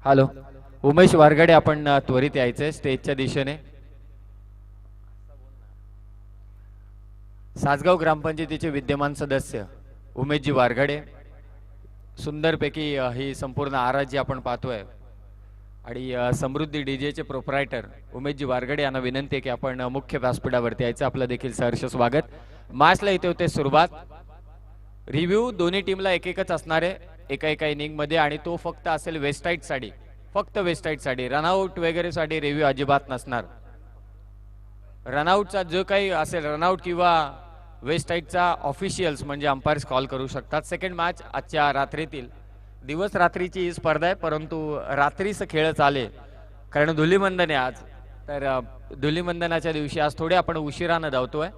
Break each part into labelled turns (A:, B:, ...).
A: Hello. Umesh वारगडे आपण त्वरित यायचंय स्टेजच्या दिशेने. सासगाव ग्रामपंचायतीचे विद्यमान सदस्य उमेशजी वारगडे. सुंदरपैकी ही संपूर्ण आराजी आपण पाहतोय आणि समृद्धी डीजेचे प्रोप्रायटर उमेशजी वारगडे यांना विनंती आहे की आपण मुख्य व्यासपीठावरती यायचं. आपलं देखील सहर्ष स्वागत. मॅचला इथे होते सुरुवात. रिव्ह्यू दोन्ही टीमला एक एकच असणार आहे एका एका इनिंग मध्ये आणि तो फक्त असेल वेस्टाईट साठी. फक्त वेस्टाईट साठी. रनआउट वगैरे साठी रिव्ह्यू अजिबात नसणार. रनआउटचा जो काही असेल रनआउट किंवा वेस्टाईटचा ऑफिशियल्स म्हणजे अंपायर्स कॉल करू शकतात. सेकंड मॅच आजच्या रात्रीतील दिवस रात्रीची ही स्पर्धा आहे परंतु रात्रीच खेळ चाले कारण धुलीवंदन आहे आज. तर धुलीवंदनाच्या दिवशी आज थोडे आपण उशिरानं धावतोय.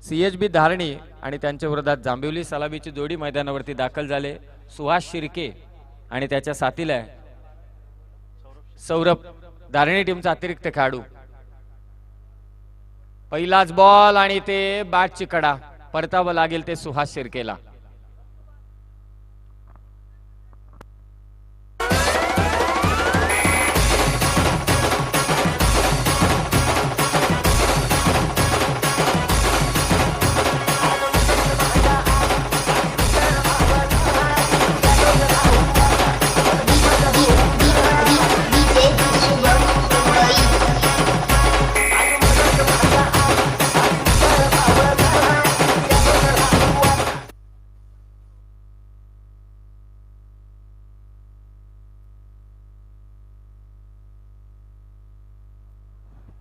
A: सीएचबी धारणी आणि त्यांच्या विरोधात जांभिवली सलामीची जोडी मैदानावरती दाखल झाले. सुहास शिर्के आणि त्याच्या साथीला सौरभ धारणी टीमचा अतिरिक्त खेळाडू. पहिलाच बॉल आणि ते बॅटची कडा. परतावं लागेल ते सुहास शिर्केला.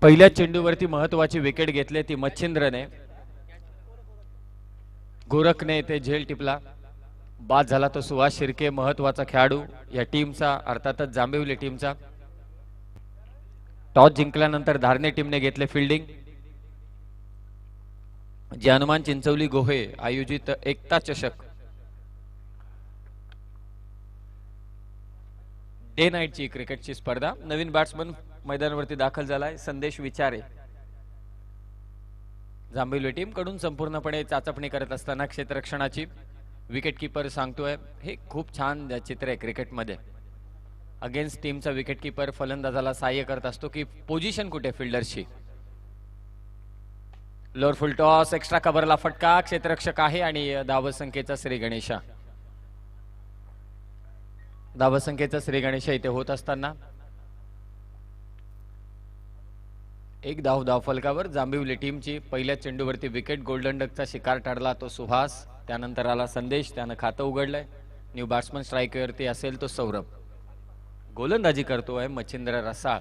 A: पहिल्या चेंडूवरती महत्वाची विकेट घेतली ती मच्छिंद्रने. गोरखने ते झेल टिपला. बाद झाला तो सुहास शिर्के महत्वाचा खेळाडू या टीमचा अर्थातच जांभिवली टीमचा. टॉस जिंकल्यानंतर धारणे टीमने घेतले फिल्डिंग. जे हनुमान चिंचवली गोहे आयोजित एकता चषक डे नाईटची क्रिकेटची स्पर्धा. नवीन बॅट्समन मैदानावरती दाखल झालाय संदेश विचारे. जांभिवली टीम कडून संपूर्णपणे चाचपणी करत असताना क्षेत्ररक्षणाची विकेट कीपर सांगतोय हे खूप छान चित्र आहे क्रिकेटमध्ये. अगेन्स्ट टीमचा विकेट कीपर फलंदाजाला सहाय्य करत असतो की पोझिशन कुठे फिल्डरची. लोअर फुल टॉस एक्स्ट्रा कव्हरला फटका. क्षेत्ररक्षक आहे आणि धावसंख्येचा श्री गणेशा. धावसंख्येचा श्री गणेशा इथे होत असताना एक धाव फलकावर जांभिवली टीमची. पहिल्या चेंडूवरती विकेट. गोल्डन डकचा शिकार ठरला तो सुहास. त्यानंतर आला संदेश. त्यानं खातं उघडलंय. न्यू बॅट्समन स्ट्राईकवरती असेल तो सौरभ. गोलंदाजी करतोय मच्छिंद्र रसाळ.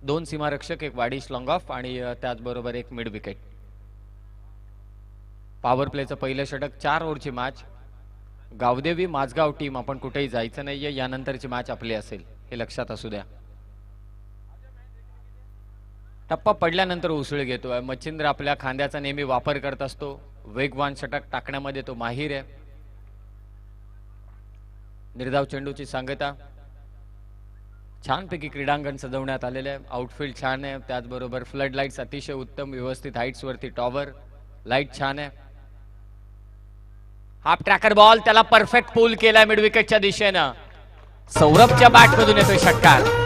A: दोन सीमारक्षक एक वाडिश लॉंग ऑफ आणि त्याचबरोबर एक मिड विकेट. पॉवर प्लेचं पहिलं षटक. 4 ओव्हरची मॅच. गावदेवी माझगाव टीम आपण कुठेही जायचं नाहीये. यानंतरची मॅच आपली असेल हे लक्षात असू द्या. टप्पा पडल्यानंतर उसळ घेतोय मच्छिंद्र. आपल्या खांद्याचा नेहमी वापर करत असतो. वेगवान षटक टाकण्यामध्ये तो माहीर आहे. निर्धाव चेंडूची सांगता. छानपैकी क्रीडांगण सजवण्यात आलेले आहे. आउटफील्ड छान आहे. त्याचबरोबर फ्लड लाईट्स अतिशय उत्तम व्यवस्थित हाईट्स वरती टॉवर लाईट छान आहे. हाफ ट्रॅकर बॉल त्याला परफेक्ट पूल केला मिड विकेटच्या दिशेनं. सौरभच्या बॅटमधून येतोय षटकार.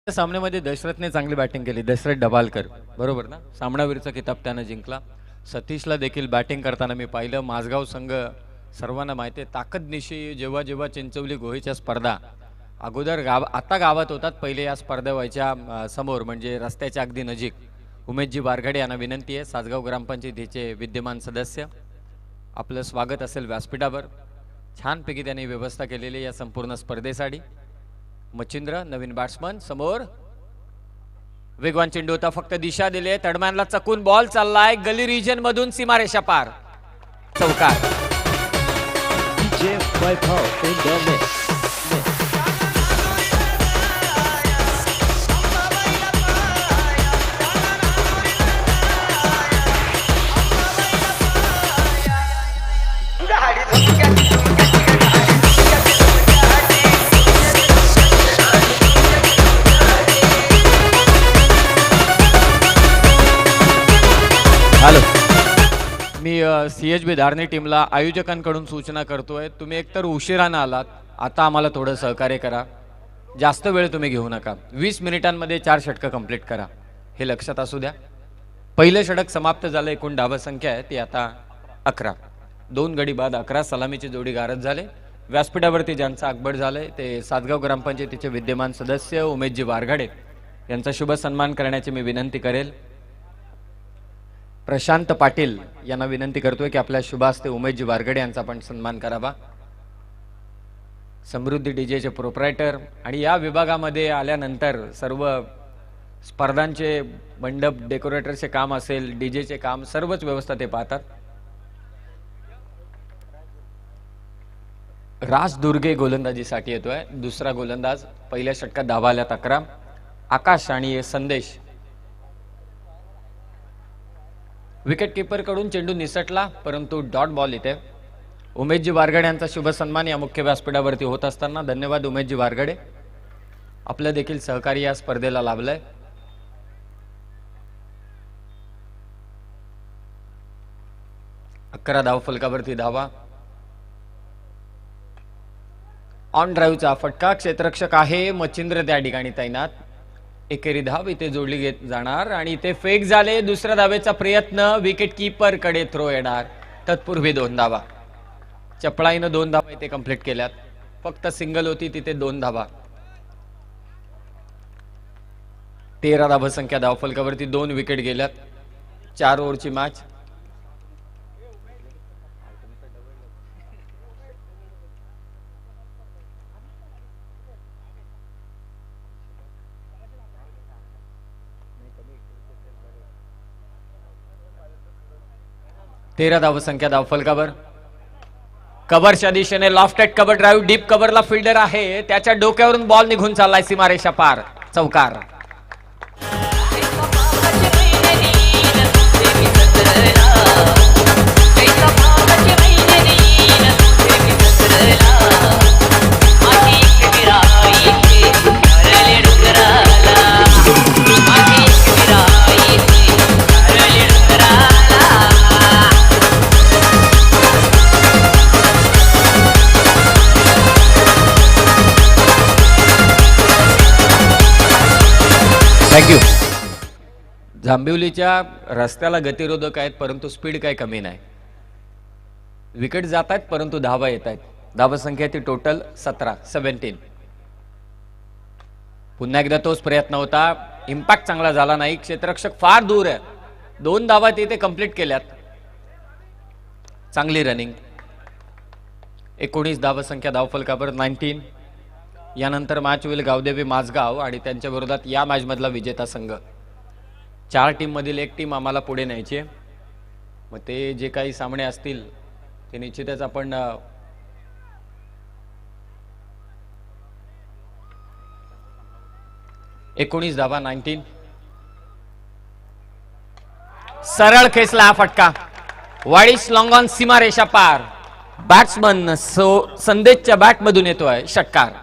A: त्या सामन्यामध्ये दशरथने चांगली बॅटिंग केली, दशरथ डबालकर बरोबर ना, सामनावीरचा किताब त्यानं जिंकला. सतीशला देखील बॅटिंग करताना मी पाहिलं. माझगाव संघ सर्वांना माहिती आहे ताकदनिशी जेव्हा जेव्हा चिंचवली गोहेच्या स्पर्धा अगोदर आता गावात होतात, पहिले या स्पर्धा व्हायच्या समोर म्हणजे रस्त्याच्या अगदी नजीक. उमेशजी वारघडे यांना विनंती आहे, सासगाव ग्रामपंचायतीचे विद्यमान सदस्य, आपलं स्वागत असेल व्यासपीठावर. छानपैकी त्यांनी व्यवस्था केलेली या संपूर्ण स्पर्धेसाठी. मच्छिंद्र नवीन बॅट्समन समोर, वेगवान चेंडू होता, फक्त दिशा दिले, तडमॅनला चकून बॉल चाललाय गली रिजन मधून सीमारेषा पार, चौकार. हॅलो, मी CHB धारणी टीमला आयोजकांकडून सूचना करतोय, तुम्ही एकतर उशिरानं आलात, आता आम्हाला थोडं सहकार्य करा, जास्त वेळ तुम्ही घेऊ नका. 20 मिनिटांमध्ये 4 षटकं कंप्लीट करा, हे लक्षात असू द्या. पहिलं षटक समाप्त झालं, एकूण धावा संख्या आहे ती आता 11. 2 गडी बाद 11 सलामीची जोडी गारद झाले. व्यासपीठावरती ज्यांचं आगबड झालंय ते सातगाव ग्रामपंचायतीचे विद्यमान सदस्य उमेशजी वारघडे यांचा शुभ सन्मान करण्याची मी विनंती करेल. प्रशांत पाटील यांना विनंती करतोय की आपल्या शुभास्ते उमेशजी वारघडे यांचा पण सन्मान करावा. समृद्धी डीजेचे प्रोप्रायटर आणि या विभागामध्ये आल्यानंतर सर्व स्पर्धांचे मंडप डेकोरेटरचे काम असेल, डीजेचे काम, सर्वच व्यवस्था ते पाहतात. राज दुर्गे गोलंदाजीसाठी येतोय, दुसरा गोलंदाज. पहिल्या षटकात धावा आल्यात 11. आकाश आणि संदेश. विकेट कीपर कडून चेंडू निसटला, परंतु डॉट बॉल इथे. उमेशजी वारघडे यांचा शुभ सन्मान या मुख्य व्यासपीठावरती होत असताना धन्यवाद उमेशजी वारघडे, आपलं देखील सहकार्य या स्पर्धेला लाभलंय. अकरा धाव फलकावरती धावा. ऑन ड्राईव्हचा फटका, क्षेत्ररक्षक आहे मच्छिंद्र त्या ठिकाणी तैनात. एकेरी धाव इथे जोडली घेत जाणार आणि इथे फेक झाले. दुसऱ्या धावेचा प्रयत्न, विकेट कीपर कडे थ्रो येणार. तत्पूर्वी 2 धावा. चपळाईनं 2 धावा इथे कंप्लीट केल्यात, फक्त सिंगल होती तिथे 2 धावा. 13 धावा संख्या धाव फलकावरती, 2 विकेट गेल्यात. 4 ओव्हरची मॅच. तेरा धाव संख्या धाव फलकावर. कव्हरच्या दिशेने लॉफ्टेड कव्हर ड्राईव्ह, डीप कव्हरला फिल्डर आहे, त्याच्या डोक्यावरून बॉल निघून चाललाय सीमारेषा पार, चौकार. थँक्यू. जांभिवलीच्या रस्त्याला गतिरोधक आहेत, परंतु स्पीड काही कमी नाही. विकेट जात आहेत परंतु धावा येत आहेत. धावा संख्या ती टोटल 17. पुन्हा एकदा तोच प्रयत्न होता, इम्पॅक्ट चांगला झाला नाही. क्षेत्ररक्षक फार दूर आहे. 2 धावा तिथे कंप्लीट केल्यात. चांगली रनिंग. 19 धावा संख्या धाव फलकावर 19. यानंतर मॅच होईल गावदेवी माझगाव आणि त्यांच्या विरोधात या मॅच मधला विजेता संघ. 4 टीम मधील एक टीम आम्हाला पुढे न्यायची आहे. मग ते जे काही सामने असतील ते निश्चितच आपण 19 धावा 19. सरळ खेचला हा फटका, वाईस लॉंग ऑन सीमारेषा पार. बॅट्समन संदेशच्या बॅट मधून येतोय षटकार.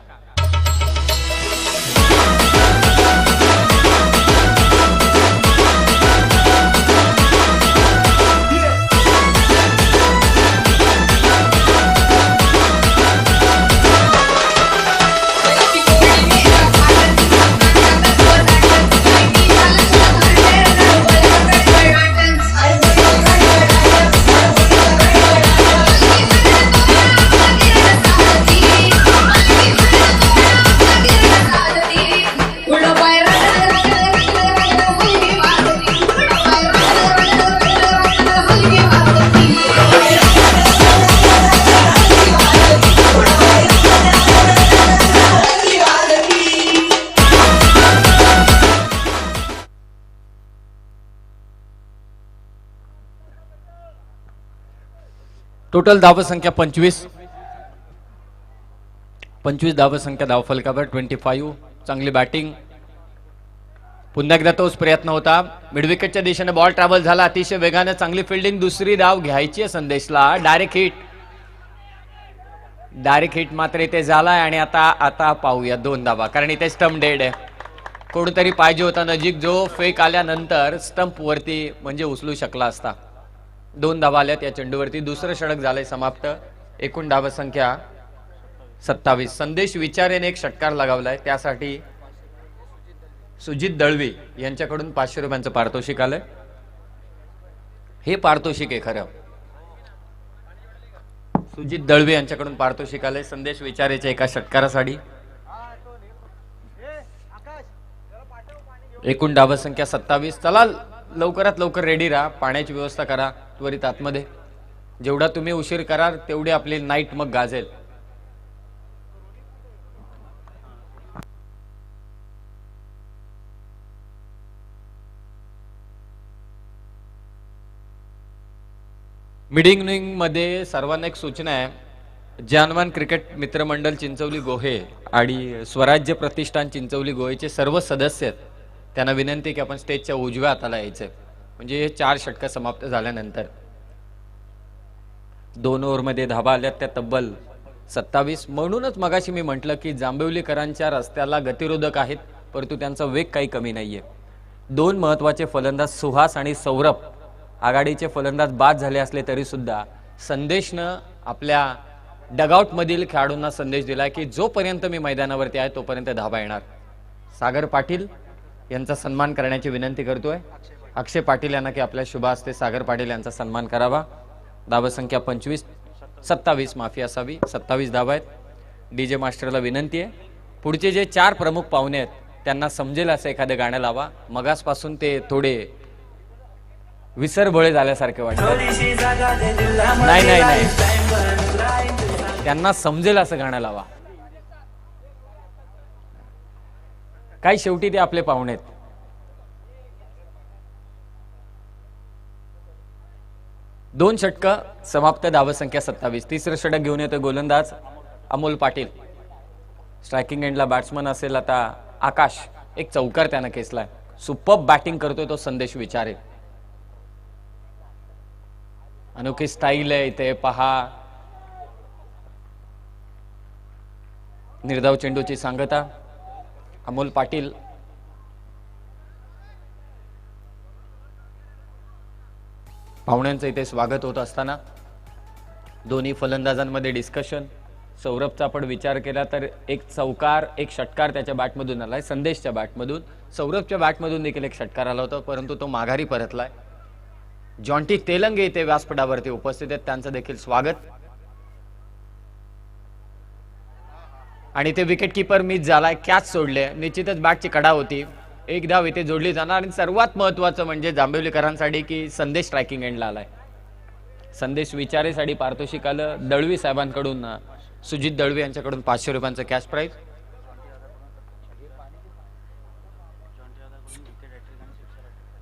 A: टोटल धावसंख्या 25. 25 धावसंख्या धावफलकावर 25. चांगली बॅटिंग. पुन्हा एकदा तोच प्रयत्न होता. मिडविकेटच्या दिशेने बॉल ट्रॅव्हल झाला अतिशय वेगाने. चांगली फिल्डिंग. दुसरी धाव घ्यायची आहे संदेशला. डायरेक्ट हिट मात्र इथे झालाय. आणि आता पाहूया 2 धावा, कारण इथे स्टंप डेड आहे. कोणतरी पाहिजे होता नजीक जो फेक आल्यानंतर स्टंप वरती म्हणजे उचलू शकला असता. 2 धावा आल्यात या चेंडूवरती. दुसरं षटक झालंय समाप्त. एकूण धावसंख्या 27. संदेश विचारेने एक षटकार लगावलाय, त्यासाठी सुजित दळवी यांच्याकडून 500 रुपयांचं पारितोषिक आलंय. हे पारितोषिक आहे खरं. सुजित दळवी यांच्याकडून पारितोषिक आलंय संदेश विचारेच्या एका षटकारासाठी. एकूण धावसंख्या 27. चला लवकरात लवकर रेडी राहा. पाण्याची व्यवस्था करा त्वरित आतमध्ये. जेवढा तुम्ही उशीर कराल तेवढी आपली नाईट मग गाजेल. मिडिंग मध्ये सर्वांना एक सूचना आहे. जानवान क्रिकेट मित्रमंडळ चिंचवली गोहे आणि स्वराज्य प्रतिष्ठान चिंचवली गोहेचे सर्व सदस्य आहेत, त्यांना विनंती की आपण स्टेजच्या उजव्या हाताला यायचं. म्हणजे 4 षटकं समाप्त झाल्यानंतर 2 ओव्हरमध्ये धावा आल्यात त्या तब्बल 27. म्हणूनच मगाशी मी म्हटलं की जांभिवलीकरांच्या रस्त्याला गतिरोधक आहेत, परंतु त्यांचा वेग काही कमी नाहीये. 2 महत्वाचे फलंदाज सुहास आणि सौरभ आघाडीचे फलंदाज बाद झाले असले तरी सुद्धा संदेशनं आपल्या डगआउट मधील खेळाडूंना संदेश दिला की जोपर्यंत मी मैदानावरती आहे तोपर्यंत धावा येणार. सागर पाटील यांचा सन्मान करण्याची विनंती करतोय अक्षय पाटील यांना की आपल्या शुभ हस्ते सागर पाटील यांचा सन्मान करावा. धावसंख्या 27 माफी असावी. 27 धावा आहेत. डीजे मास्टरला विनंती आहे पुढचे जे 4 प्रमुख पाहुणे आहेत त्यांना समजेल असं एखादं गाणं लावा. मगासपासून ते थोडे विसरभोळे झाल्यासारखे वाटतं. नाही, त्यांना समजेल असं गाणं लावा. काय शेवटी ते आपले पाहुणे आहेत. दोन षटकं समाप्त. धावसंख्या 27. तिसरं षटक घेऊन येतो गोलंदाज अमोल पाटील. स्ट्रायकिंग एंडला बॅट्समन असेल आता आकाश. एक चौकार त्यानं केसलाय. सुपर्ब बॅटिंग करतोय तो संदेश विचारे. अनोखी स्टाईल आहे इथे पहा. निर्धाव चेंडूची सांगता अमोल पाटील. पाहुण्यांचं इथे स्वागत होत असताना दोन्ही फलंदाजांमध्ये डिस्कशन. सौरभचा आपण विचार केला तर एक चौकार एक षटकार त्याच्या बॅटमधून आलाय. संदेशच्या बॅटमधून सौरभच्या बॅटमधून देखील एक षटकार आला होता, परंतु तो माघारी परतलाय. जॉन्टी तेलंगे इथे व्यासपीठावरती उपस्थित आहेत, त्यांचं देखील स्वागत. आणि ते विकेट किपर मिस झालाय. कॅच सोडले. निश्चितच बॅटची कडा होती. एक धाव इथे जोडली जाणार. आणि सर्वात महत्वाचं म्हणजे जांभिवलीकरांसाठी की संदेश स्ट्रायकिंग एंडला आलाय. संदेश विचारेसाठी पारितोषिक आलं दळवी साहेबांकडून. सुजित दळवी यांच्याकडून 500 रुपयांचं कॅश प्राइज.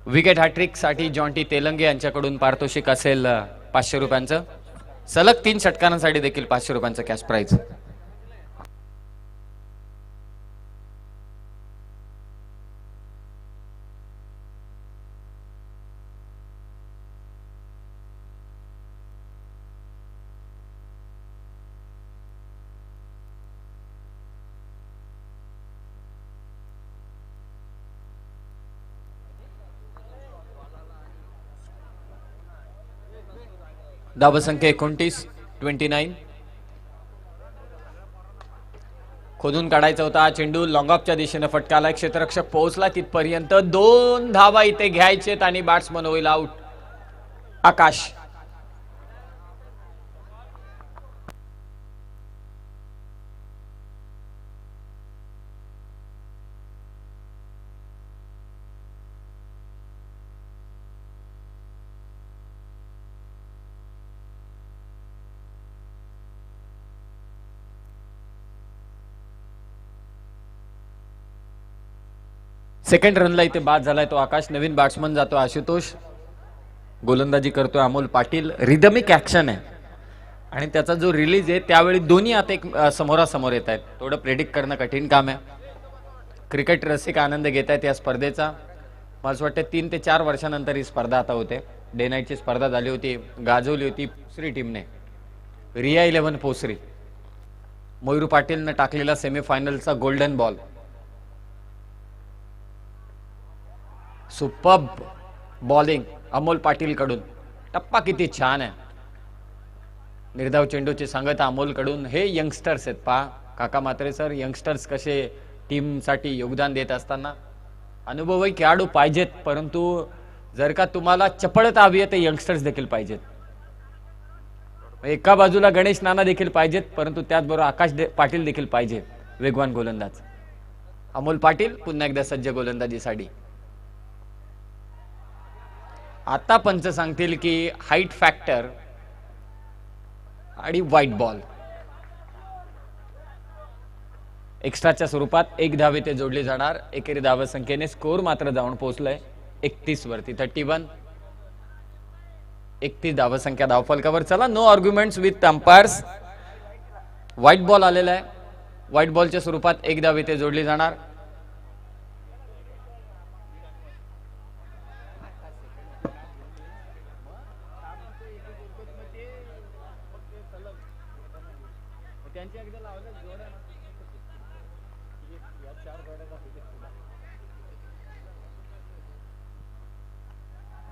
A: विकेट हॅट्रिक साठी जॉन्टी तेलंगे यांच्याकडून पारितोषिक असेल 500 रुपयांचं. सलग 3 षटकांसाठी देखील 500 रुपयांचं कॅश प्राइज. धावसंख्या 29. खोदून काढायचा होता हा चेंडू. लॉंग ऑफच्या दिशेने फटकाला. क्षेत्ररक्षक पोहोचला तिथपर्यंत. 2 धावा इथे घ्यायचेत आणि बॅट्समन होईल आउट. आकाश. सेकंड रनला इथे बाद झालाय तो आकाश. नवीन बॅट्समन जातो आशुतोष. गोलंदाजी करतोय अमोल पाटील. रिदमिक ऍक्शन आहे. आणि त्याचा जो रिलीज आहे त्यावेळी दोन्ही आता एक समोरासमोर येत आहेत. थोडं प्रेडिक्ट करणं कठीण काम आहे. क्रिकेट रसिक आनंद घेत आहेत या स्पर्धेचा. मला असं वाटतं 3 ते 4 वर्षानंतर ही स्पर्धा आता होते. डे नाईटची स्पर्धा झाली होती, गाजवली होती पोसरी टीमने. रिया 11 पोसरी. मयूर पाटीलनं टाकलेला सेमीफायनलचा golden ball. Superb bowling Amol Patil कडून. टप्पा किती छान आहे. निर्धाव चेंडूची सांगता अमोल कडून. हे यंगस्टर्स आहेत पहा काका म्हात्रे सर. यंगस्टर्स कसे टीमसाठी योगदान देत असताना. अनुभवी खेळाडू पाहिजेत, परंतु जर का तुम्हाला चपळता हवी आहे तर यंगस्टर्स देखील पाहिजेत. एका बाजूला गणेश नाना देखील पाहिजेत, परंतु त्याचबरोबर आकाश पाटील देखील पाहिजे वेगवान गोलंदाज. अमोल पाटील पुन्हा एकदा सज्ज गोलंदाजीसाठी. आता पंच सांगतील की हाईट फॅक्टर आणि व्हाईट बॉल. एक्स्ट्राच्या स्वरूपात 1 धावे ते जोडले जाणार. एकेरी धाव संख्येने स्कोर मात्र जाऊन पोहोचलाय 31 वरती. 31 31 धाव संख्या धावफलकावर. चला, no arguments with umpires. White ball आलेला आहे. व्हाईट बॉलच्या स्वरूपात 1 धावे ते जोडली जाणार.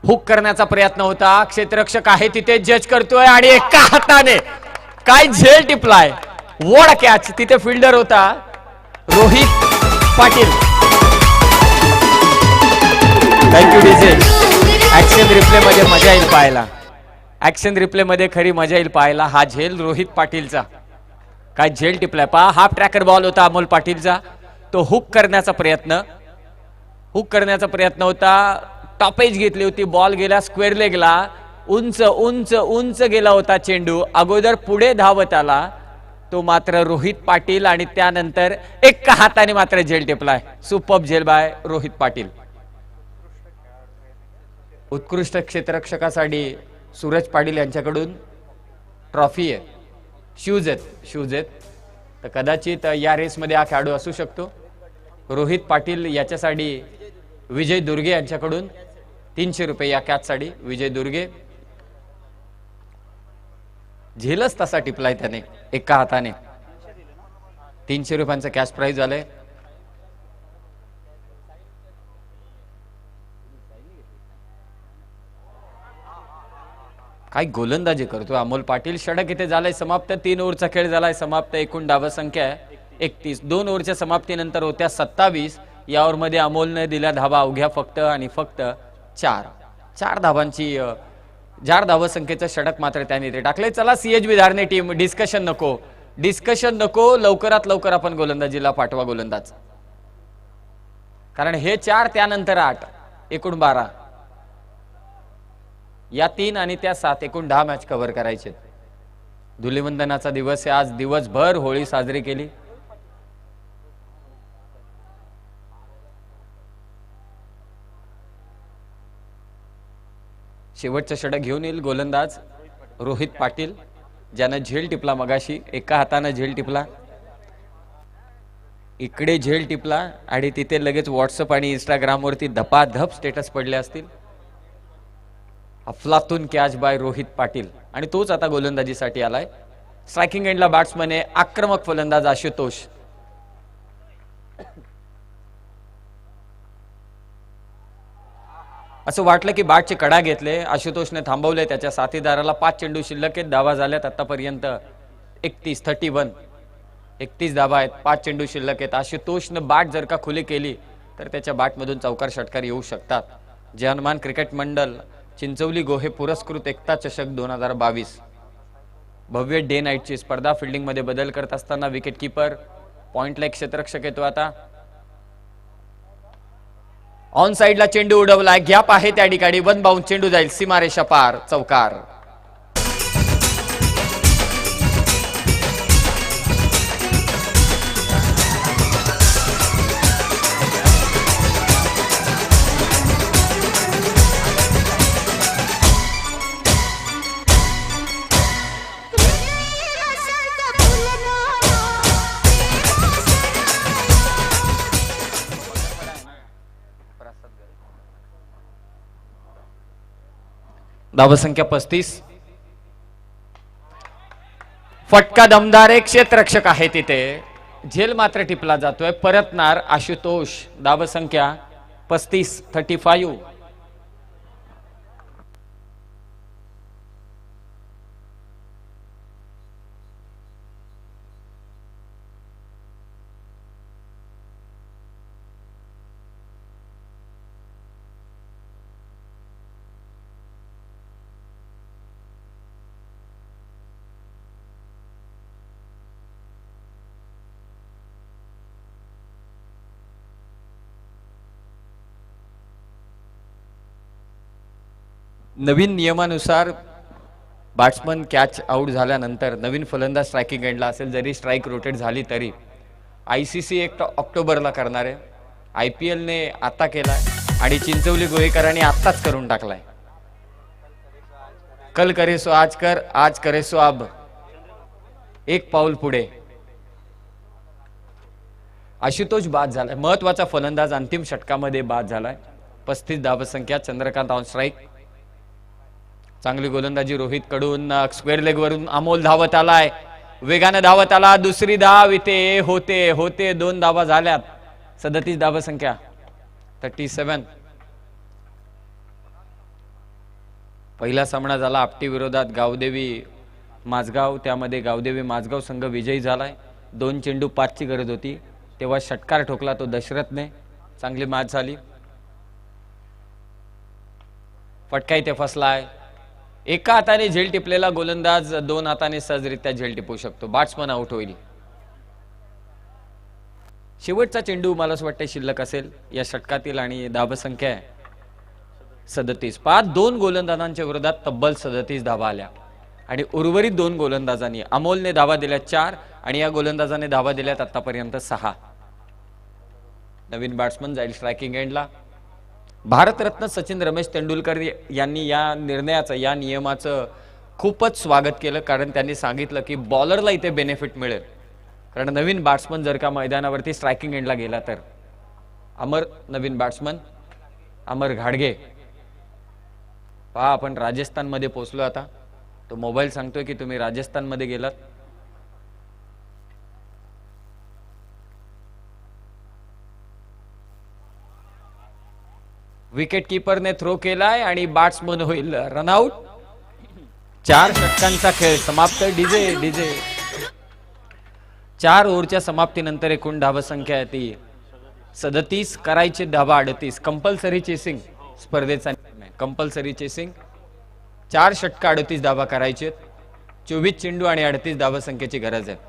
A: हुक करण्याचा प्रयत्न होता. क्षेत्ररक्षक आहे तिथे जज करतोय आणि एका हाताने काय झेल टिपलाय. वॉड कॅच. तिथे फिल्डर होता Rohit Patil. Thank you DJ. Action replay मध्ये मजा येईल पाहायला. ऍक्शन रिप्ले मध्ये खरी मजा येईल पाहायला. हा झेल रोहित पाटीलचा. काय झेल टिपलाय पहा. हाफ ट्रॅकर बॉल होता अमोल पाटीलचा. तो हुक करण्याचा प्रयत्न होता. टॉपेज घेतली होती. बॉल गेला स्क्वेअर लेगला. उंच उंच उंच गेला होता चेंडू. अगोदर पुढे धावत आला तो मात्र रोहित पाटील आणि त्यानंतर एका हाताने मात्र झेल टिपलाय. सुपर्ब झेल बाय रोहित पाटील. उत्कृष्ट क्षेत्ररक्षकासाठी सूरज पाटील यांच्याकडून ट्रॉफी आहे. शूज आहेत. तर कदाचित या रेसमध्ये हा खेळाडू असू शकतो. रोहित पाटील याच्यासाठी विजय दुर्गे यांच्याकडून 300 रुपये या कॅचसाठी. विजय दुर्गे. झेलच तसा टिपलाय त्याने एका हाताने. 300 रुपयांचं कॅश प्राइज झालंय. काय गोलंदाजी करतो अमोल पाटील. षटक इथे झालंय समाप्त. 3 ओव्हरचा खेळ झालाय समाप्त. एकूण धाव संख्या आहे 31. 2 ओव्हरच्या समाप्तीनंतर होत्या 27. या ओव्हरमध्ये अमोलने दिल्या धावा अवघ्या फक्त आणि फक्त 4 धावांची 4 धाव संख्येचं षटक मात्र त्याने ते टाकले. चला, सीएचबी धारणे टीम. डिस्कशन नको. लवकरात लवकर आपण गोलंदाजीला पाठवा गोलंदाज. कारण हे 4 त्यानंतर 8 एकूण 12. या 3 आणि त्या 7 एकूण 10 मॅच कव्हर करायचे. धुलीवंदनाचा दिवस आहे आज. दिवसभर होळी साजरी केली. शेवटचं षटक घेऊन येईल गोलंदाज रोहित पाटील, ज्यानं झेल टिपला मगाशी. एका हाताने झेल टिपला. इकडे झेल टिपला आणि तिथे लगेच व्हॉट्सअप आणि इंस्टाग्राम वरती धपाधप स्टेटस पडले असतील. अफलातून कॅच बाय रोहित पाटील. आणि तोच आता गोलंदाजीसाठी आलाय. स्ट्रायकिंग एंडला बॅट्समन आहे आक्रमक फलंदाज आशुतोष. असं वाटलं की बॅटचे कडा घेतले. आशुतोषने थांबवले. त्याच्या साथीदाराला 5 चेंडू शिल्लक आहेत. धावा झाल्यात आतापर्यंत 31 धावा आहेत. 5 चेंडू शिल्लक आहेत. आशुतोषने बॅट जर का खुली केली तर त्याच्या बॅटमधून चौकार षटकार येऊ शकतात. जे हनुमान क्रिकेट मंडळ चिंचवली गोहे पुरस्कृत एकता चषक 2022 भव्य डे नाईटची स्पर्धा. फिल्डिंग मध्ये बदल करत असताना विकेट कीपर पॉइंटला एक क्षेत्ररक्षक येतो. आता ऑन साइडला चेंडू उडवलाय. गॅप आहे त्या ठिकाणी. 1 बाउंस चेंडू जाईल सीमारेषा पार. चौकार. धावसंख्या 35. फटका दमदार एक क्षेत्ररक्षक आहे तिथे. झेल मात्र टिपला जातोय. परतणार आशुतोष. धावसंख्या 35. नवीन नियमानुसार बॅट्समन कॅच आउट झाल्यानंतर नवीन फलंदाज स्ट्रायकिंग एंडला असेल. जरी स्ट्राईक रोटेट झाली तरी ICC 1 ऑक्टोबरला करणार आहे. IPL ने आता केलाय आणि चिंचवली गोहेकरांनी आत्ताच करून टाकलाय. कल करे सो आज कर, आज करे सो अब. एक पाऊल पुढे. आशुतोष बाद झालाय. महत्वाचा फलंदाज अंतिम षटकामध्ये बाद झालाय. 35 धावसंख्या. Chandrakant on strike. चांगली गोलंदाजी रोहित कडून. स्क्वेअर लेग वरून अमोल धावत आलाय. वेगाने धावत आला. दुसरी धाव इथे होते होते 2 धावा झाल्यात. 37 धावसंख्या. 37. पहिला सामना झाला आपटी विरोधात गावदेवी माझगाव. त्यामध्ये गावदेवी माझगाव संघ विजयी झालाय. 2 चेंडू 5ची गरज होती तेव्हा षटकार ठोकला तो दशरथने. चांगली मॅच झाली. फटका इथे फसलाय. एका हाताने झेल टिपलेला गोलंदाज 2 हाताने सहजरित्या झेल टिपू शकतो. बॅट्समन आउट होईल. शेवटचा चेंडू मला असं वाटतं शिल्लक असेल या षटकातील आणि धावसंख्या 37. 2 गोलंदाजांच्या विरोधात तब्बल 37 धावा आल्या आणि उर्वरित 2 गोलंदाजांनी अमोलने धावा दिल्या 4 आणि या गोलंदाजाने धावा दिल्यात आतापर्यंत 6. नवीन बॅट्समन जाईल स्ट्रायकिंग एंडला. भारतरत्न सचिन रमेश तेंडुलकर यांनी या निर्णयाचं या नियमाचं खूपच स्वागत केलं. कारण त्यांनी सांगितलं की बॉलरला इथे बेनिफिट मिळेल. कारण नवीन बॅट्समन जर का मैदानावरती स्ट्रायकिंग एंडला गेला तर नवीन बॅट्समन अमर घाडगे. पहा आपण राजस्थानमध्ये पोहोचलो. आता तो मोबाईल सांगतोय की तुम्ही राजस्थानमध्ये गेलात. विकेट कीपरने थ्रो केलाय आणि बॅट्समन होईल रनआउट. 4 षटकांचा खेळ समाप्त. डीजे 4 ओव्हरच्या समाप्तीनंतर एकूण धावसंख्या ती 37. करायचे धावा 38. कंपल्सरी चेसिंग स्पर्धेचा कंपल्सरी चेसिंग. 4 षटका 38 धावा करायचे. 24 चेंडू आणि 38 धावसंख्येची गरज आहे.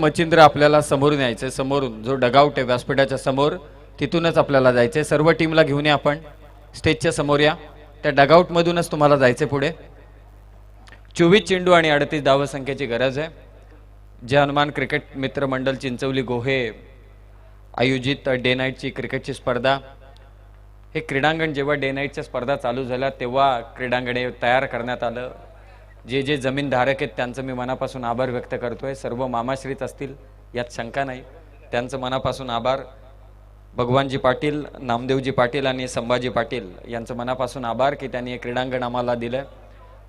A: मचिंद्र आपल्याला समोरून यायचंय. समोरून जो डगआउट आहे व्यासपीठाच्या समोर तिथूनच आपल्याला जायचंय. सर्व टीमला घेऊन या. आपण स्टेजच्या समोर या. त्या डगआउट मधूनच तुम्हाला जायचंय पुढे. 24 चेंडू आणि 38 धावसंख्येची गरज आहे. जय हनुमान क्रिकेट मित्र मंडळ चिंचवली गोहे आयोजित डे नाईटची क्रिकेटची स्पर्धा. हे क्रीडांगण जेव्हा डे नाईटच्या स्पर्धा चालू झाल्या तेव्हा क्रीडांगणे तयार करण्यात आलं. जे जमीनधारक आहेत त्यांचं मी मनापासून आभार व्यक्त करतोय. सर्व मामाश्रीच असतील यात शंका नाही. त्यांचं मनापासून आभार. भगवानजी पाटील, नामदेवजी पाटील आणि संभाजी पाटील यांचं मनापासून आभार की त्यांनी हे क्रीडांगण आम्हाला दिलं.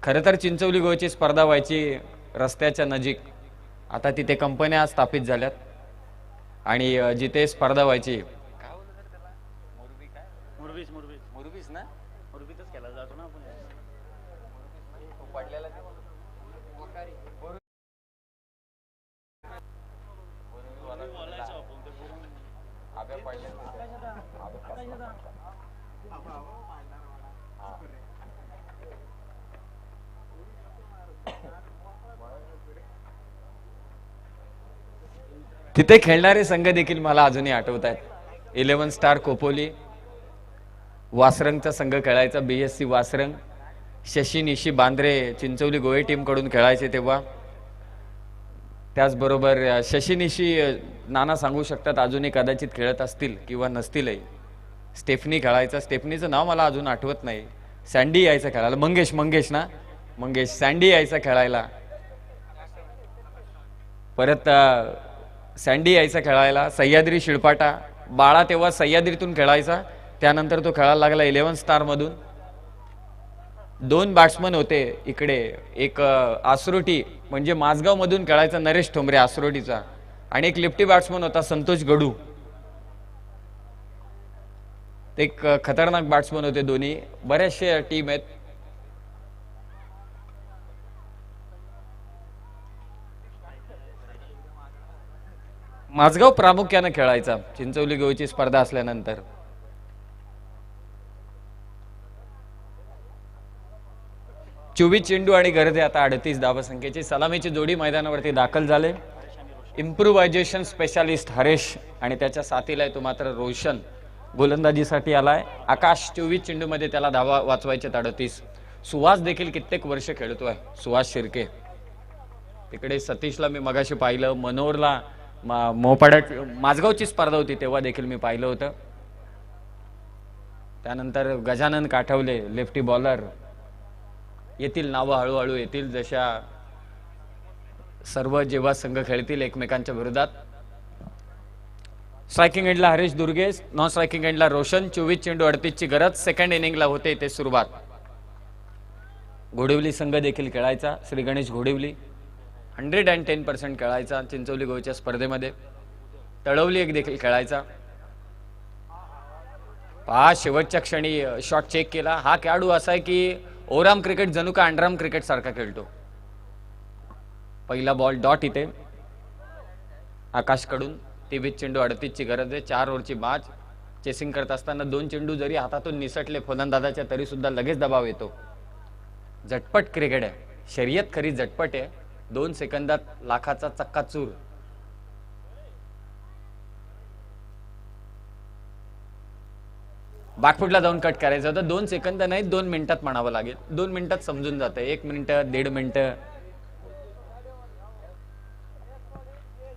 A: खरं तर चिंचवली गोव्याची स्पर्धा व्हायची रस्त्याच्या नजीक. आता तिथे कंपन्या स्थापित झाल्यात आणि जिथे स्पर्धा व्हायची तिथे खेळणारे संघ देखील मला अजूनही आठवत आहेत. 11 स्टार कोपोली, वासरंगचा संघ खेळायचा, BSC वासरंग, शशी निशी बांद्रे चिंचवली गोवे टीम कडून खेळायचे तेव्हा. त्याचबरोबर शशी निशी नाना सांगू शकतात अजूनही कदाचित खेळत असतील किंवा नसतीलही. स्टेफनी खेळायचा, स्टेफनीचं नाव मला अजून आठवत नाही. सँडी यायचा खेळायला, मंगेश ना, मंगेश सँडी यायचा खेळायला. परत सँडी यायचा खेळायला. सह्याद्री शिळपाटा, बाळा तेव्हा सह्याद्रीतून खेळायचा, त्यानंतर तो खेळायला लागला 11 स्टार मधून. 2 बॅट्समन होते इकडे, एक आसरोटी म्हणजे माझगाव मधून खेळायचा नरेश ठोंबरे आसरोटीचा, आणि एक लिफ्टी बॅट्समन होता संतोष गडू. एक खतरनाक बॅट्समन होते दोन्ही. बरेचसे टीम आहेत. माझगाव प्रामुख्याने खेळायचा चिंचवली गोवीची स्पर्धा असल्यानंतर. चोवीस चेंडू आणि गरजे आता 38 धावसंख्येची. सलामीची जोडी मैदानावरती दाखल झाले. इम्प्रुव्हायझेशन स्पेशालिस्ट हरेश आणि त्याच्या साथीला आहे तो मात्र रोशन गोलंदाजीसाठी आलाय. आकाश 24 चेंडू मध्ये त्याला धावा वाचवायचे 38. सुहास देखील कित्येक वर्ष खेळतोय, सुहास शिर्के. तिकडे सतीशला मी मगाशी पाहिलं, मनोहरला मोपाड्यात माझगावची स्पर्धा होती तेव्हा देखील मी पाहिलं होतं. त्यानंतर गजानन काठवले लेफ्टी बॉलर. येतील नावं, हळूहळू येतील जशा सर्व जेव्हा संघ खेळतील एकमेकांच्या विरोधात. स्ट्रायकिंग एंडला हरीश दुर्गेश, नॉन स्ट्रायकिंग एंडला रोशन. 24 चेंडू 38 ची गरज. सेकंड इनिंगला होते ते सुरुवात. घोडिवली संघ देखील खेळायचा, श्री गणेश घोडिवली 110% खेळायचा चिंचवली गोवीच्या स्पर्धेमध्ये. तळवली एक देखील खेळायचा. शेवटच्या क्षणी शॉट चेक केला. हा खेळाडू असा आहे की ओव्हरआर्म क्रिकेट जणू का अंडरआर्म क्रिकेट सारखा खेळतो. पहिला बॉल डॉट इथे आकाशकडून. 23 चेंडू 38 ची गरज आहे. 4 ओव्हरची बाज. चेसिंग करत असताना 2 चेंडू जरी हातातून निसटले फलंदाजाच्या तरी सुद्धा लगेच दबाव येतो. झटपट क्रिकेट आहे, शर्यत खरी झटपट आहे. 2 सेकंदात लाखाचा चक्काचूर. बॅकफुटला जाऊन कट करायचं होतं. 2 सेकंद नाही 2 मिनिटात म्हणावं लागेल. 2 मिनिटात समजून जातं. 1 मिनिट 1.5 मिनिट.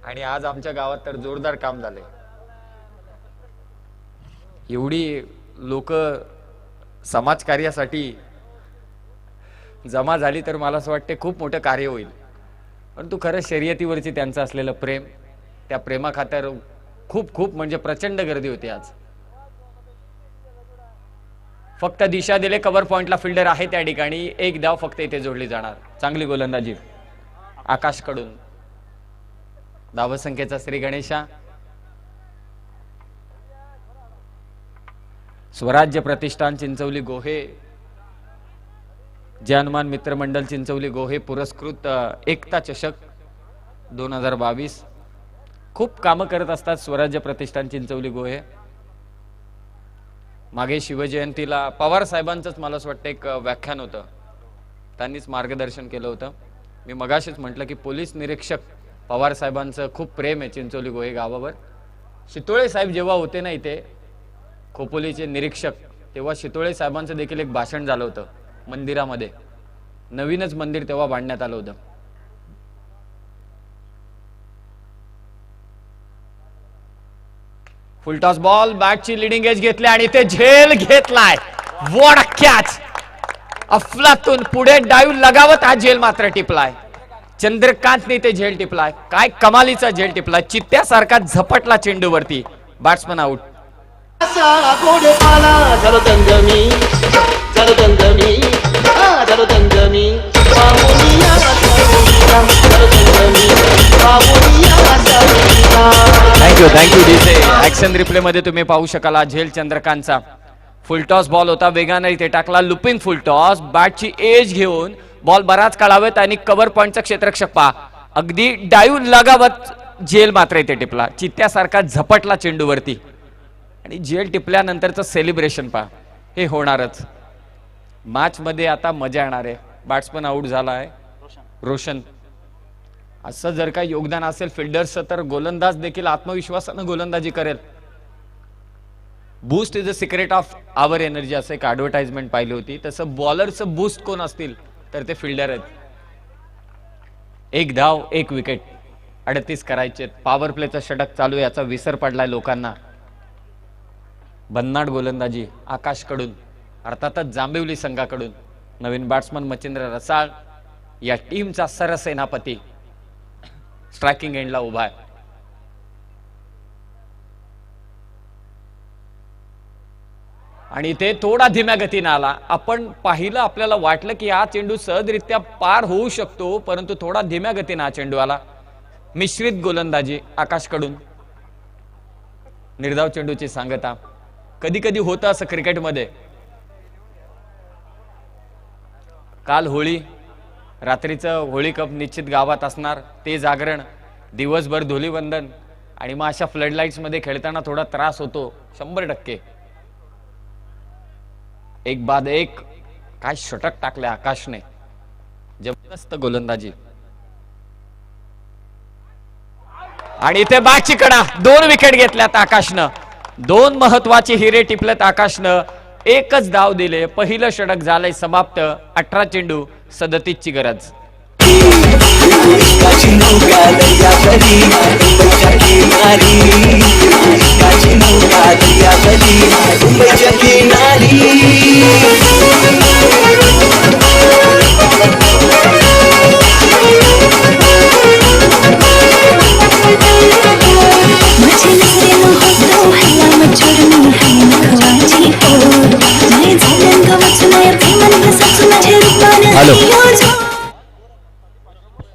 A: आणि आज आमच्या गावात तर जोरदार काम झाले. एवढी लोक समाजकार्यासाठी जमा झाली तर मला असं वाटते खूप मोठं कार्य होईल. परंतु खरं शर्यतीवरची त्यांचं असलेलं प्रेम, त्या प्रेमाखातर खूप खूप म्हणजे प्रचंड गर्दी होती आज. फक्त दिशा दिले, कव्हर पॉइंटला फिल्डर आहे त्या ठिकाणी. 1 धाव फक्त इथे जोडली जाणार. चांगली गोलंदाजी आकाशकडून. धावसंख्येचा श्री गणेशा. स्वराज्य प्रतिष्ठान चिंचवली गोहे, जय हनुमान मित्रमंडळ चिंचवली गोहे पुरस्कृत एकता चषक 2022. खूप कामं करत असतात स्वराज्य प्रतिष्ठान चिंचवली गोहे. मागे शिवजयंतीला पवार साहेबांचंच मला असं वाटतं एक व्याख्यान होतं, त्यांनीच मार्गदर्शन केलं होतं. मी मगाशीच म्हटलं की पोलीस निरीक्षक पवार साहेबांचं खूप प्रेम आहे चिंचवली गोहे गावावर. शितोळे साहेब जेव्हा होते ना इथे खोपोलीचे निरीक्षक, तेव्हा शितोळे साहेबांचं देखील एक भाषण झालं होतं मंदिरामध्ये. नवीनच मंदिर तेव्हा बांधण्यात आलं होतं. फुलटॉस बॉल, बॅटची लिडिंग एज घेतली आणि ते झेल घेतलाय. What a catch. अफलातून पुढे डाईव्ह लगावत हा झेल मात्र टिपलाय. चंद्रकांतने ते झेल टिपलाय. काय कमालीचा झेल टिपलाय. चित्त्यासारखा झपटला चेंडूवरती. Batsman out. Thank you DJ. Action replay मध्ये तुम्ही पाहू शकाल हा झेल चंद्रकांतचा. फुलटॉस बॉल होता, वेगाने इथे टाकला. लुपिंग फुलटॉस, बॅटची एज घेऊन बॉल बराच काढावेत आणि कव्हर पॉइंटचा क्षेत्ररक्षक पहा अगदी डाईव्ह लगावत झेल मात्र इथे टिपला. चित्त्यासारखा झपटला चेंडूवरती आणि झेल टिपल्यानंतरचं सेलिब्रेशन पहा. हे होणारच. मॅच मध्ये आता मजा येणार आहे. बॅट्समन आउट झाला आहे रोशन. असं जर का योगदान असेल फिल्डर्सचं तर गोलंदाज देखील आत्मविश्वासानं गोलंदाजी करेल. Boost is a secret of our energy असं एक ऍडव्हर्टाइजमेंट पाहिली होती. तसं बॉलरचं बूस्ट कोण असतील तर ते फिल्डर आहेत. 1 धाव 1 विकेट 38 करायचे. पॉवर प्लेचा षटक चालू आहे याचा विसर पडलाय लोकांना. भन्नाट गोलंदाजी आकाशकडून अर्थातच जांभिवली संघाकडून. नवीन बॅट्समन मच्छिंद्र रसाळ या टीमचा सरसेनापती स्ट्रायकिंग एंडला उभा आहे. आणि ते थोडा धीम्या गतीने आला. आपण पाहिलं, आपल्याला वाटलं की हा चेंडू सहजरित्या पार होऊ शकतो, परंतु थोडा धीम्या गतीने हा चेंडू आला. मिश्रित गोलंदाजी आकाशकडून. निर्धाव चेंडूची सांगता. कधी कधी होतं असं क्रिकेटमध्ये. काल होळी, रात्रीचं होळी कप निश्चित गावात असणार, ते जागरण, दिवसभर धुलीवंदन आणि मग अशा फ्लड लाईट्स मध्ये खेळताना थोडा त्रास होतो 100%. एक बाद एक काय षटक टाकले आकाशने. जबरदस्त गोलंदाजी. आणि इथे बाची कडा. 2 विकेट घेतल्यात आकाशनं. 2 महत्वाचे हिरे टिपलेत आकाशनं. 1च धाव दिले. पहिलं षटक झालंय समाप्त. 18 चेंडू 37 ची गरज.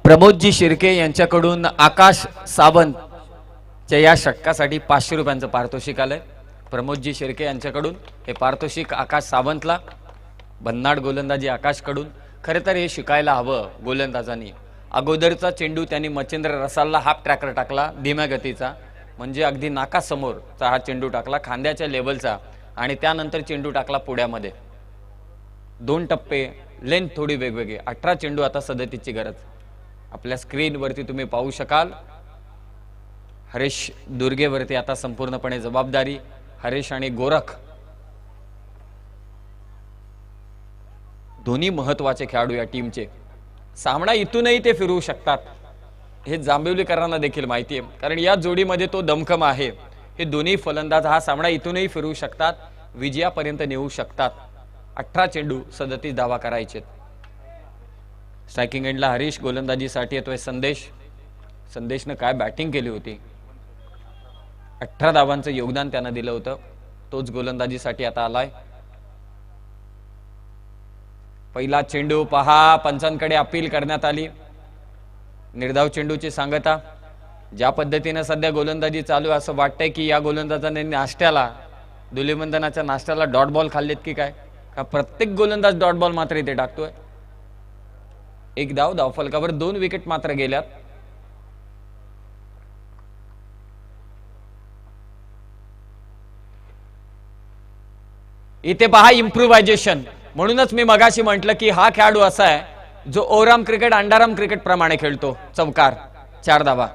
A: प्रमोदजी शिर्के यांच्याकडून आकाश सावंतच्या या षटकासाठी 500 रुपयांचं पारितोषिक आलंय. प्रमोदजी शिर्के यांच्याकडून हे पारितोषिक आकाश सावंतला. भन्नाट गोलंदाजी आकाशकडून. खरे तर हे शिकायला हवं गोलंदाजांनी. अगोदरचा चेंडू त्यांनी मच्छिंद्र रसालला हाफ ट्रॅकर टाकला धीम्या गतीचा, म्हणजे अगदी नाकासमोरचा हा चेंडू टाकला, खांद्याच्या लेवलचा, आणि त्यानंतर चेंडू टाकला पुढ्यामध्ये. 2 टप्पे, लेंथ थोडी वेगवेगळी. 18 चेंडू आता 37 ची गरज. आपल्या स्क्रीनवरती तुम्ही पाहू शकाल. हरीश दुर्गेवरती आता संपूर्णपणे जबाबदारी. हरीश आणि गोरख दोन्ही महत्वाचे खेळाडू या टीमचे. सामना इथूनही ते फिरवू शकतात हे जांभिवलीकरांना देखील माहिती आहे, कारण या जोडीमध्ये तो दमखम आहे. हे दोन्ही फलंदाज हा सामना इथूनही फिरवू शकतात, विजयापर्यंत नेऊ शकतात. 18 चेंडू 37 धावा करायचे. स्ट्रायकिंग एंडला हरीश, गोलंदाजीसाठी येतोय संदेश. संदेशनं काय बॅटिंग केली होती. 18 धावांचं योगदान त्यानं दिलं होतं. तोच गोलंदाजीसाठी आता आलाय. पहिला चेंडू पहा, पंचांकडे अपील करण्यात आली. निर्धाव चेंडूची सांगता. ज्या पद्धतीने सध्या गोलंदाजी चालू आहे, असं वाटतंय की या गोलंदाजाने नाश्त्याला, धुलीवंदनाच्या नाश्त्याला डॉट बॉल खाल्लेत की काय. का प्रत्येक गोलंदाज डॉट बॉल मात्र इथे टाकतोय. 1 धाव धावफलकावर. 2 विकेट मात्र गेल्यात. इथे पहा इम्प्रुव्हायझेशन. म्हणूनच मी मगाशी म्हटलं की हा खेळाडू असा आहे जो ओराम क्रिकेट, अंडाराम क्रिकेट प्रमाणे खेळतो. चौकार, 4 धावा.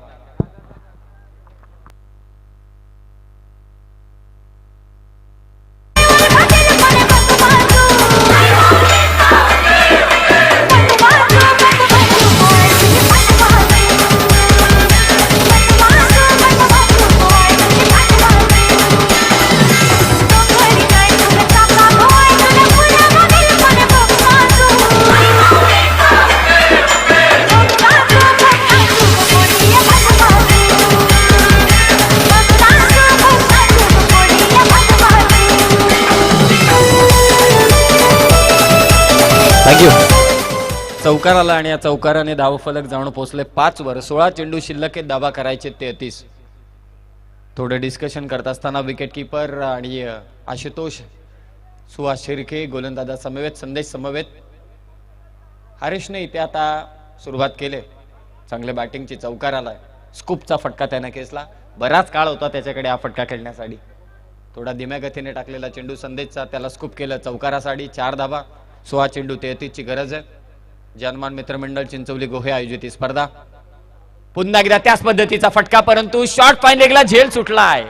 A: चौकार आला आणि या चौकाराने धावफलक जाऊन पोहोचले 5 वर. 16 चेंडू शिल्लक आहेत, धावा करायचे 33. थोडं डिस्कशन करत असताना विकेट कीपर आणि आशुतोष, सुहास शिर्के गोलंदाजा समवेत, संदेश समवेत. हरीशने इथे आता सुरुवात केली. चांगल्या बॅटिंगची. चौकार आलाय. स्कूपचा फटका त्याने खेचला. बराच काळ होता त्याच्याकडे हा फटका खेळण्यासाठी. थोडा धीम्या गतीने टाकलेला चेंडू संदेशचा, त्याला स्कूप केलं चौकारासाठी. 4 धावा. 16 चेंडू 33 ची गरज आहे. जनमान मित्रमंडळ चिंचवली गोहे आयोजित ही स्पर्धा. पुन्हा एकदा त्याच पद्धतीचा फटका, परंतु शॉर्ट फाईन लेगला झेल सुटलाय.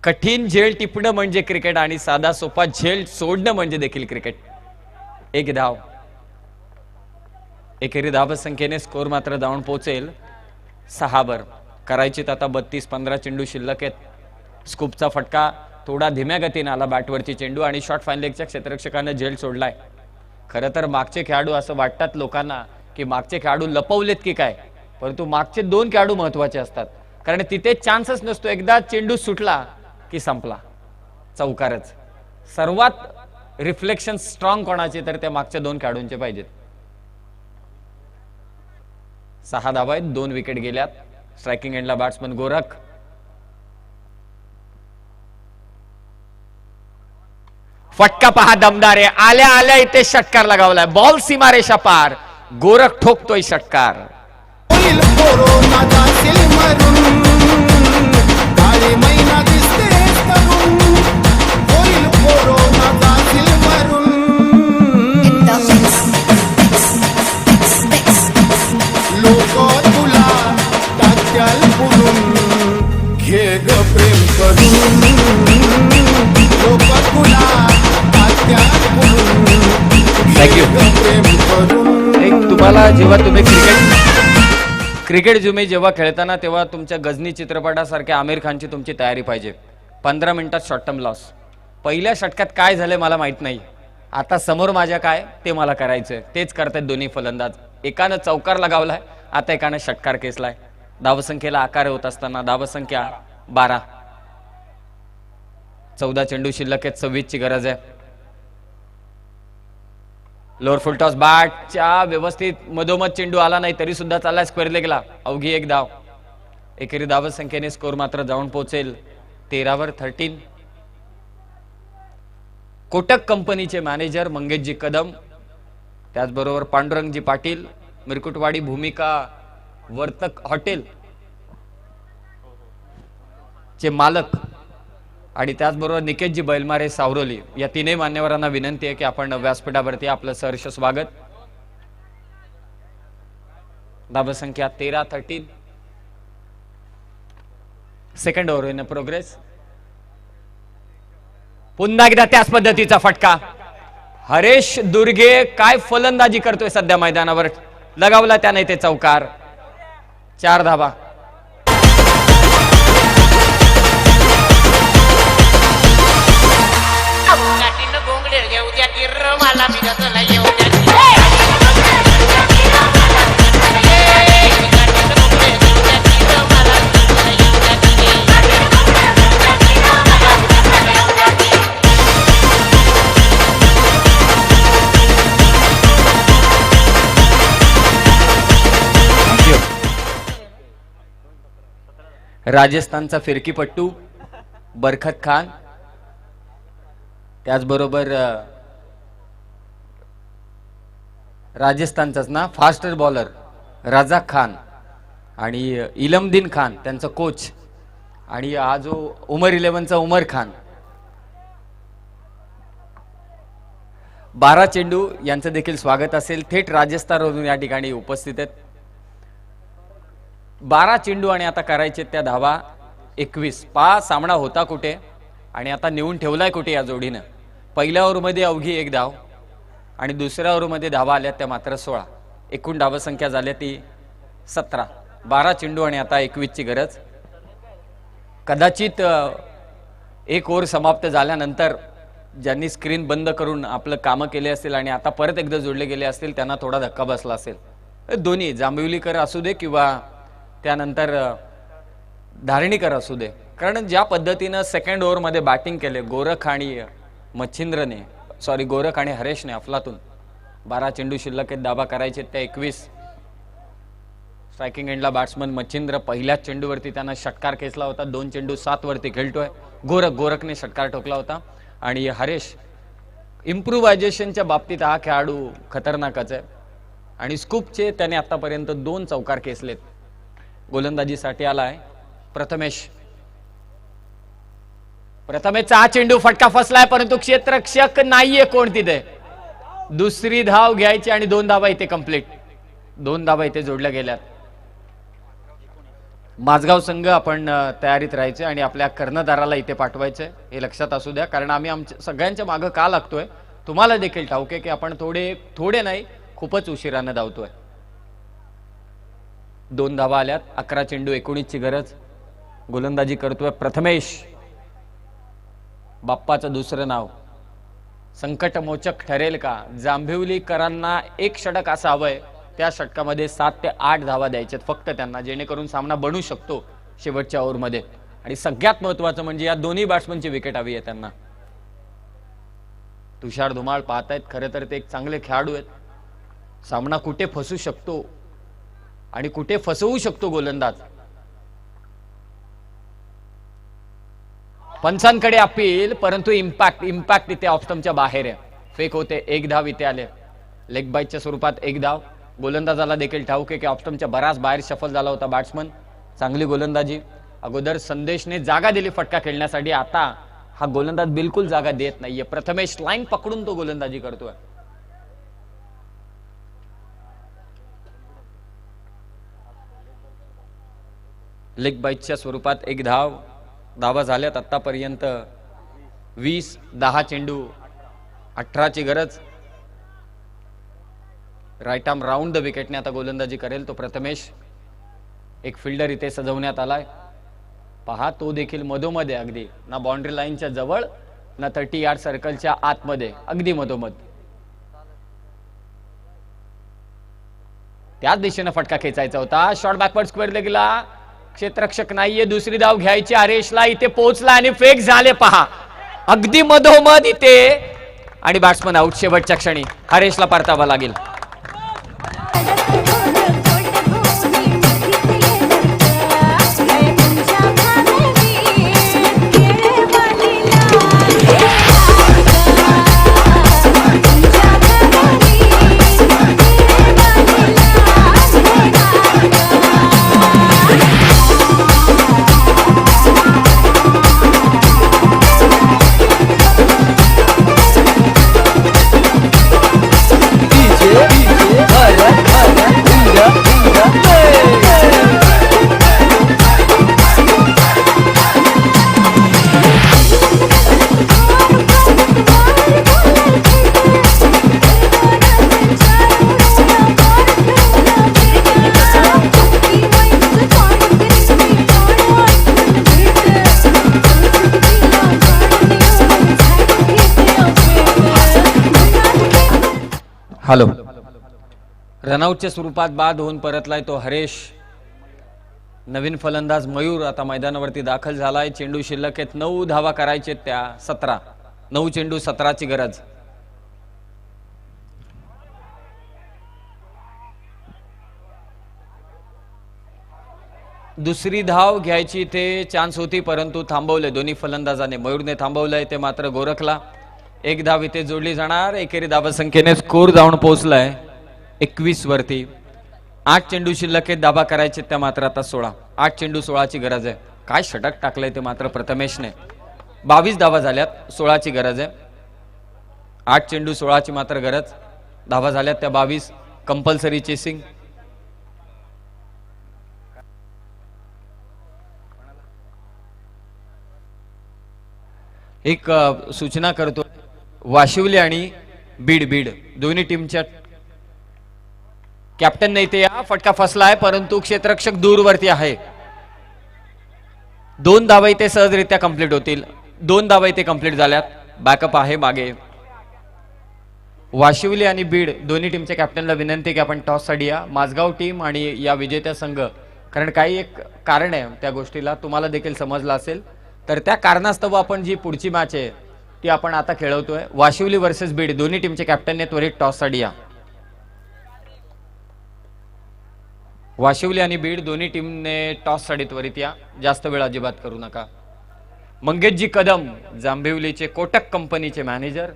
A: कठीण झेल टिपणं म्हणजे क्रिकेट आणि साधा सोपा झेल सोडणं म्हणजे देखील क्रिकेट. एक धाव. एकेरी धावसंख्येने स्कोर मात्र जाऊन पोहोचेल 6 वर. करायचीत आता 32-15 चेंडू शिल्लक आहेत. स्कूपचा फटका थोडा धीम्या गतीने आला बॅटवरची चेंडू आणि शॉर्ट फाईन लेगच्या क्षेत्ररक्षकाने झेल सोडलाय. खरं तर मागचे खेळाडू असं वाटतात लोकांना की मागचे खेळाडू लपवलेत की काय, परंतु मागचे 2 खेळाडू महत्वाचे असतात, कारण तिथे चान्सच नसतो. एकदा चेंडू सुटला की संपला, चौकारच. सर्वात रिफ्लेक्शन स्ट्रॉंग कोणाचे तर त्या मागच्या 2 खेळाडूंचे पाहिजेत. 6 धावा आहेत, 2 विकेट गेल्यात. स्ट्रायकिंग एंडला बॅट्समन गोरख. फटका पहा दमदार आहे. आल्या आल्या इथे षटकार लगावलाय. बॉल सीमारेषा पार. गोरख ठोकतोय षटकार. तुम्हाला जेव्हा तुम्ही क्रिकेट जेव्हा खेळताना तेव्हा तुमच्या गजनी चित्रपटासारख्या आमिर खानची तुमची तयारी पाहिजे. 15 मिनिटात शॉर्ट टर्म लॉस. पहिल्या षटकात काय झाले मला माहित नाही, आता समोर माझ्या काय ते मला करायचंय. तेच करतात दोन्ही फलंदाज. एकानं चौकार लगावलाय, आता एकानं षटकार केसलाय. धावसंख्येला आकार होत असताना धावसंख्या 12. 14 चेंडू शिल्लक आहेत. 26 ची गरज आहे. लोअर फुल टॉस बॅटच्या व्यवस्थित मधोमध चेंडू आला नाही तरी सुद्धा चाललाय स्क्वेअर लेगला. अवघी 1 धाव. एकेरी धावसंख्येने स्कोर मात्र जाऊन पोहोचेल 13 वर 13. कोटक कंपनीचे मॅनेजर मंगेशजी कदम, त्याचबरोबर पांडुरंगजी पाटील, मिरकुटवाडी भूमिका वर्तक हॉटेल चे मालक आणि त्याचबरोबर निकेशजी बैलमारे सावरोली या 3 मान्यवरांना विनंती आहे की आपण व्यासपीठावरती आपलं सहर्ष स्वागत. धावसंख्या 13-13. Second over in progress. पुन्हा एकदा त्याच पद्धतीचा फटका. हरेश दुर्गे काय फलंदाजी करतोय सध्या मैदानावर. लगावला त्याने ते चौकार. 4 धावा. राजस्थानचा फिरकीपट्टू बरखत खान, त्याचबरोबर राजस्थानचाच ना फास्टर बॉलर रजा खान आणि इलमदीन खान त्यांचा कोच, आणि हा जो उमर 11चा उमर खान. 12 चेंडू यांचं देखील स्वागत असेल. थेट राजस्थानवरून या ठिकाणी उपस्थित आहेत. 12 चेंडू आणि आता करायचे त्या धावा 21. सामना होता कुठे आणि आता नेऊन ठेवलाय कुठे या जोडीनं. पहिल्या ओव्हरमध्ये अवघी 1 धाव आणि दुसऱ्या ओव्हरमध्ये धावा आल्या त्या मात्र 16. एकूण धावसंख्या झाल्या ती 17. 12 चेंडू आणि आता 21 ची गरज. कदाचित एक ओव्हर समाप्त झाल्यानंतर ज्यांनी स्क्रीन बंद करून आपलं कामं केले असतील आणि आता परत एकदा जोडले गेले असतील त्यांना थोडा धक्का बसला असेल. दोन्ही जांभिवलीकर असू दे किंवा त्यानंतर धारणीकर असू दे, कारण ज्या पद्धतीनं सेकंड ओव्हरमध्ये बॅटिंग केले गोरख आणि गोरख आणि हरेशने अफलातून. 12 चेंडू शिल्लक आहेत. धावा करायचे त्या 21. स्ट्रायकिंग एंडला बॅट्समन मच्छिंद्र. पहिल्याच चेंडूवरती त्यानं षटकार खेचला होता. 2 चेंडू 7 वरती खेळतोय. गोरखने षटकार ठोकला होता आणि हरेश इम्प्रुव्हायझेशनच्या बाबतीत हा खेळाडू खतरनाकच आहे आणि स्कूपचे त्याने आतापर्यंत 2 चौकार खेचलेत. गोलंदाजीसाठी आलाय प्रथमेशचा हा चेंडू फटका फसलाय, परंतु क्षेत्ररक्षक नाहीये कोण तिथे. दुसरी धाव घ्यायची आणि 2 धावा इथे कंप्लीट. 2 धावा इथे जोडल्या गेल्यात. माझगाव संघ आपण तयारीत राहायचे आणि आपल्या कर्णधाराला इथे पाठवायचंय हे लक्षात असू द्या, कारण आम्ही आमच्या सगळ्यांच्या मागं का लागतोय तुम्हाला देखील ठाऊक आहे की आपण थोडे नाही खूपच उशिराने धावतोय. 2 धावा आल्यात, 11 चेंडू 19 ची गरज. गोलंदाजी करतोय प्रथमेश. बाप्पाचं दुसरं नाव संकटमोचक ठरेल का? जांभिवलीकरांना एक षटक असं हवंय, त्या षटकामध्ये 7 ते 8 धावा द्यायच्यात फक्त त्यांना, जेणेकरून सामना बनू शकतो शेवटच्या ओव्हरमध्ये. आणि सगळ्यात महत्वाचं म्हणजे या दोन्ही बॅट्समनची विकेट हवी आहे त्यांना. तुषार धुमाळ पाहतायत, खरं तर ते एक चांगले खेळाडू आहेत. सामना कुठे फसू शकतो आणि कुठे फसवू शकतो गोलंदाज. पंचांकडे अपील, परंतु इम्पॅक्ट इथे ऑफस्टंपच्या बाहेर आहे. फेक होते, 1 धाव इथे आले. लेग बाईटच्या स्वरूपात 1 धाव. गोलंदाजाला देखील ठाऊक आहे की ऑफस्टंपच्या बराच बाहेर शफल झाला होता बॅट्समन. चांगली गोलंदाजी. अगोदर संदेशने जागा दिली फटका खेळण्यासाठी, आता हा गोलंदाज बिलकुल जागा देत नाहीये. प्रथमेश लाईन पकडून तो गोलंदाजी करतोय. लेग बाईटच्या स्वरूपात 1 धाव. धावा झाल्यात आतापर्यंत 20. 10 चेंडू 18 ची गरज. राईट आर्म राऊंड द विकेटने आता गोलंदाजी करेल तो प्रथमेश. एक फिल्डर इथे सजवण्यात आलाय. पहा, तो देखील मधोमध आहे अगदी, ना बाउंड्री लाईनच्या जवळ ना 30 यार्ड सर्कलच्या आतमध्ये, अगदी मधोमध. त्याच दिशेने फटका खेचायचा होता. शॉर्ट बॅकवर्ड स्क्वेअर लेगला क्षेत्ररक्षक नाहीये. दुसरी धाव घ्यायची हरेशला. इथे पोहोचला आणि फेक झाले. पहा, अगदी मधोमध इथे आणि बॅट्समन आउट शेवटच्या क्षणी. हरेशला परतावा लागेल. हॅलो. रनआउटच्या स्वरूपात बाद होऊन परतलाय तो हरेश. नवीन फलंदाज मयूर आता मैदानावरती दाखल झालाय. चेंडू शिल्लक आहेत, 9 धावा करायचे त्या 17. 9 चेंडू 17 ची गरज. दुसरी धाव घ्यायची इथे चान्स होती, परंतु थांबवले दोन्ही फलंदाजाने. मयूरने थांबवलंय ते मात्र गोरखला. 1 धाव इथे जोडली जाणार. एकेरी धावसंख्येने स्कोर जाऊन पोहोचलाय 21 वरती. 8 चेंडू शिल्लक आहेत, धावा करायचे त्या मात्र आता 16. 8 चेंडू 16 ची गरज आहे. काय षटक टाकलंय ते मात्र प्रथमेशने. 22 धावा झाल्यात, 16 ची गरज आहे. 8 चेंडू 16 ची मात्र गरज. धावा झाल्यात त्या 22. Compulsory chasing. एक सूचना करतो, वाशिवली आणि बीड दोन्ही टीमच्या कॅप्टन नाही ते या. फटका फसलाय, परंतु क्षेत्ररक्षक दूरवरती आहे. 2 धावा इथे सहजरित्या कंप्लीट होतील. 2 धावा इथे कंप्लीट झाल्यात. बॅकअप आहे मागे. वाशिवली आणि बीड दोन्ही टीमच्या कॅप्टनला विनंती की आपण टॉस साठी या. माझगाव टीम आणि या विजेत्या संघ, कारण काही एक कारण आहे त्या गोष्टीला, तुम्हाला देखील समजलं असेल, तर त्या कारणास्तव आपण जी पुढची मॅच आहे ती आपण आता खेळवतोय. वाशिवली वर्सेस बीड दोन्ही टीमचे कॅप्टनने त्वरित टॉस साठी या. वाशिवली आणि बीड दोन्ही टीमने टॉस साठी त्वरित या. जास्त वेळ अजिबात करू नका. मंगेशजी कदम जांभिवलीचे कोटक कंपनीचे मॅनेजर,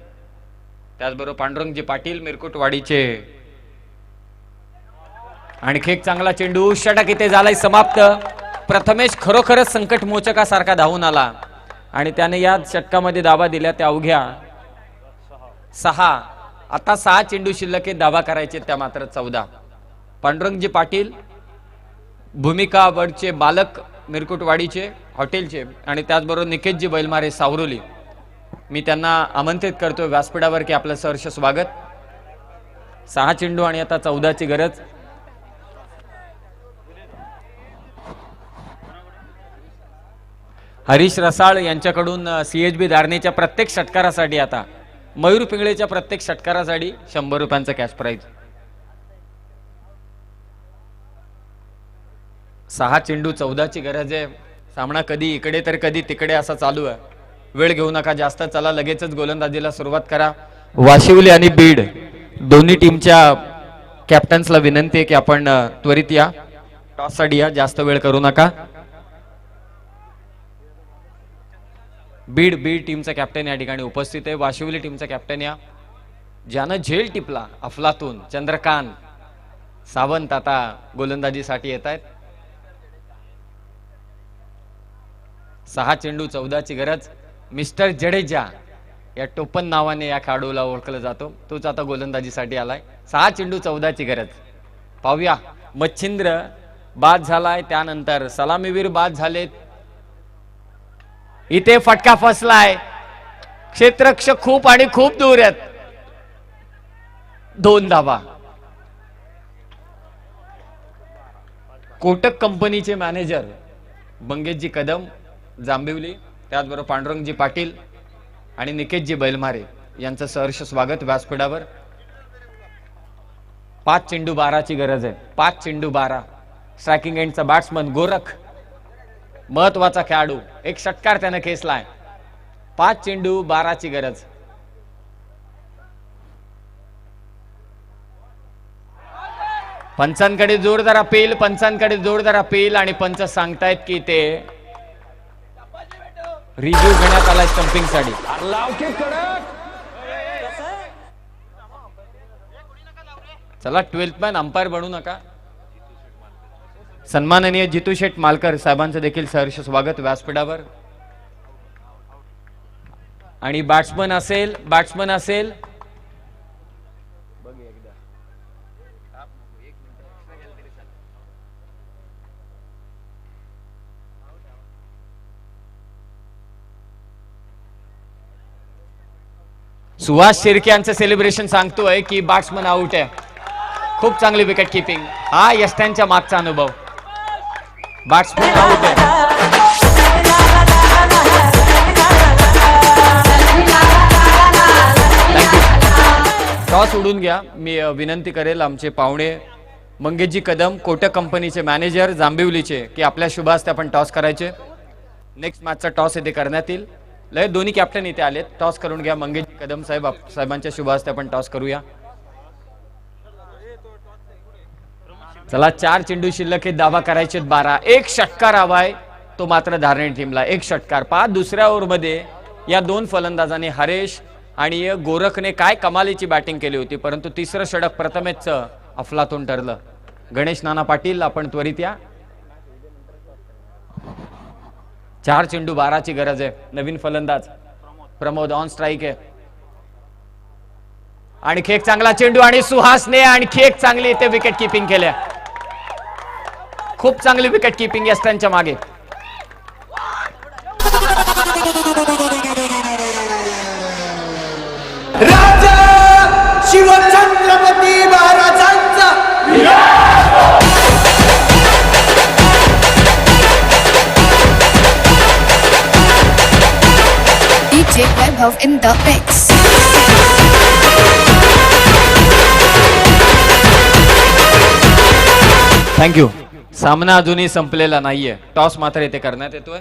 A: त्याचबरोबर पांडुरंगजी पाटील मिरकुटवाडीचे. आणखी एक चांगला चेंडू. षटक इथे झालाय समाप्त. प्रथमेश खरोखरच संकट मोचकासारखा धावून आला आणि त्याने या षटकामध्ये धावा दिल्या त्या अवघ्या 6. आता 6 चेंडू शिल्लक आहेत, धावा करायचे त्या मात्र 14. पांडुरंगजी पाटील भूमिकावरचे बालक मिरकुटवाडीचे हॉटेलचे आणि त्याचबरोबर निकेतजी बैलमारे सावरोली, मी त्यांना आमंत्रित करतोय व्यासपीठावर की आपलं सहर्ष स्वागत. 6 चेंडू आणि आता 14ची गरज. हरीश रसाळ यांच्याकडून CHB धारणेच्या प्रत्येक षटकारासाठी आता मयूर पिंगळेच्या प्रत्येक षटकारासाठी 100 रुपयांचा कॅश प्राइज. 6 चेंडू 14ची गरज आहे. सामना कधी इकडे तर कधी तिकडे असा चालू आहे. वेळ घेऊ नका जास्त, चला लगेचच गोलंदाजीला सुरुवात करा. वाशिवली आणि बीड दोन्ही टीमच्या कॅप्टन्सला विनंती आहे की आपण त्वरित या, टॉस साठी या, जास्त वेळ करू नका. बीड टीमचा कॅप्टन या ठिकाणी उपस्थित आहे. वाशिवली टीमचा कॅप्टन या ज्यानं झेल टिपला अफलातून चंद्रकांत सावंत आता गोलंदाजीसाठी येत आहेत. 6 चेंडू 14ची गरज. मिस्टर जडेजा या टोपन नावाने या खेळाडूला ओळखलं जातो, तोच आता गोलंदाजीसाठी आलाय. 6 चेंडू 14ची गरज. पाहूया, मच्छिंद्र बाद झालाय, त्यानंतर सलामीवीर बाद झालेत. इथे फटका फसलाय, क्षेत्ररक्षक खूप आणि खूप दूर आहेत. 2 धावा. कोटक कंपनीचे मॅनेजर मंगेशजी कदम जांभिवली, त्याचबरोबर पांडुरंगजी पाटील आणि निकेतजी बैलमारे यांचं सहर्ष स्वागत व्यासपीठावर. 5 चेंडू 12ची गरज आहे. 5 चेंडू 12. स्ट्रायकिंग एंडचा बॅट्समन गोरख महत्वाचा खेळाडू, एक षटकार त्यानं खेचलाय. 5 चेंडू 12ची गरज. पंचांकडे जोरदार अपील, पंचांकडे जोरदार अपील आणि पंच सांगतायत की ते रिव्ह्यू घेण्यात आलाय स्टंपिंग साठी. चला 12th मॅन अंपायर बनू नका. सन्माननीय जितू शेठ मालकर साहेबांचं देखील सहर्ष स्वागत व्यासपीठावर. आणि बॅट्समन असेल सुहास शिर्के यांचं सेलिब्रेशन सांगतोय की बॅट्समन आउट आहे. खूप चांगली विकेट किपिंग, हा यष्ट्यांच्या मागचा अनुभव. बॅट्समन आउट आहे. थँक्यू. टॉस उडून घ्या. मी विनंती करेल आमचे पाहुणे मंगेशजी कदम कोटक कंपनीचे मॅनेजर जांभिवलीचे की आपल्या शुभ हस्ते आपण टॉस करायचे. नेक्स्ट मॅचचा टॉस येथे करण्यात येईल. लय दोन्ही कॅप्टन इथे आलेत, टॉस करून घ्या. मंगेशजी कदम साहेबांच्या शुभ हस्ते आपण टॉस करूया. चला 4 चेंडू शिल्लक आहेत, दावा करायचे 12. एक षटकार हवाय, तो मात्र धारणे टीमला. एक षटकार. 5 दुसऱ्या ओव्हरमध्ये या 2 फलंदाजांनी हरेश आणि गोरखने काय कमालीची बॅटिंग केली होती, परंतु तिसरं षटक प्रथमेच अफलातून ठरलं. गणेश नाना पाटील आपण त्वरित या. 4 चेंडू 12ची गरज आहे. नवीन फलंदाज प्रमोद ऑन स्ट्राईक आहे. आणखी एक चांगला चेंडू आणि सुहासने आणखी एक चांगली इथे विकेट किपिंग केल्या. खूप चांगली विकेट किपिंग यष्ट्यांच्या मागे.
B: राजा शिवछत्रपती महाराजांचा
C: DJ Vaibhav in the mix.
A: Thank you. सामना अजूनही संपलेला नाहीये, टॉस मात्र येथे करण्यात येतोय.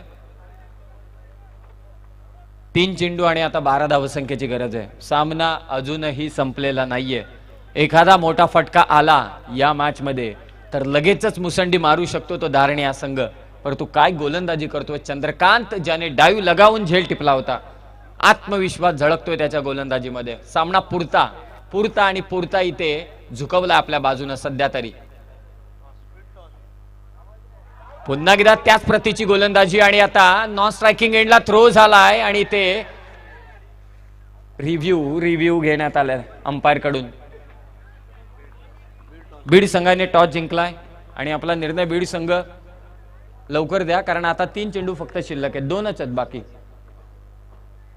A: 3 चेंडू आणि आता 12 धावसंख्येची गरज आहे. सामना अजूनही संपलेला नाहीये. एखादा मोठा फटका आला या मॅच मध्ये तर लगेचच मुसंडी मारू शकतो तो धारणे हा संघ. परंतु काय गोलंदाजी करतोय चंद्रकांत, ज्याने डाईव्ह लगावून झेल टिपला होता. आत्मविश्वास झळकतोय त्याच्या गोलंदाजीमध्ये. सामना पुरता आणि पुरता इथे झुकवला आपल्या बाजूने सध्या तरी. पुन्हा एकदा त्याच प्रतीची गोलंदाजी आणि आता नॉन स्ट्रायकिंग एंडला थ्रो झालाय आणि ते रिव्ह्यू घेण्यात आलाय अंपायर कडून. बीड संघाने टॉस जिंकलाय. आणि आपला निर्णय बीड संघ लवकर द्या, कारण आता 3 चेंडू फक्त शिल्लक आहेत, 2च आहेत बाकी.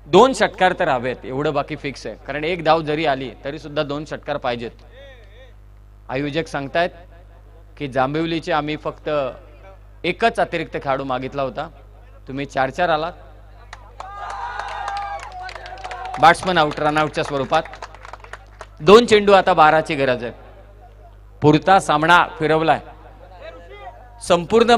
A: 2 षटकार तर हवेत, एवढं बाकी फिक्स आहे, कारण एक धाव जरी आली तरी सुद्धा 2 षटकार पाहिजेत. आयोजक सांगतायत की जांभिवलीचे आम्ही फक्त एकच अतिरिक्त खेळाडू मागितला होता, तुम्ही 4-4 आलात. बॅट्समन आउट, रनआउटच्या स्वरूपात. 2 चेंडू, आता 12ची गरज आहे. पुरता सामना फिरवलाय. संपूर्ण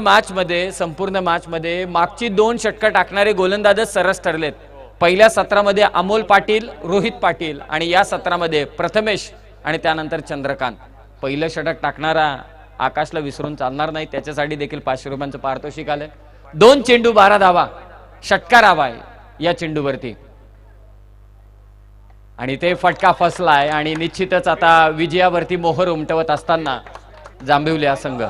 A: मॅच मध्ये मागची 2 षटकर टाकणारे गोलंदाजच सरस ठरलेत. पहिल्या सत्रामध्ये अमोल पाटील, रोहित पाटील आणि या सत्रामध्ये प्रथमेश आणि त्यानंतर चंद्रकांत. पहिलं षटक टाकणारा आकाशला विसरून चालणार नाही, त्याच्यासाठी देखील 500 रुपयांचं पारितोषिक आलंय. 2 चेंडू 12 धावा, षटकार हवाय या चेंडूवरती आणि ते फटका फसलाय आणि निश्चितच आता विजयावरती मोहर उमटवत असताना जांभिवली हा संघ.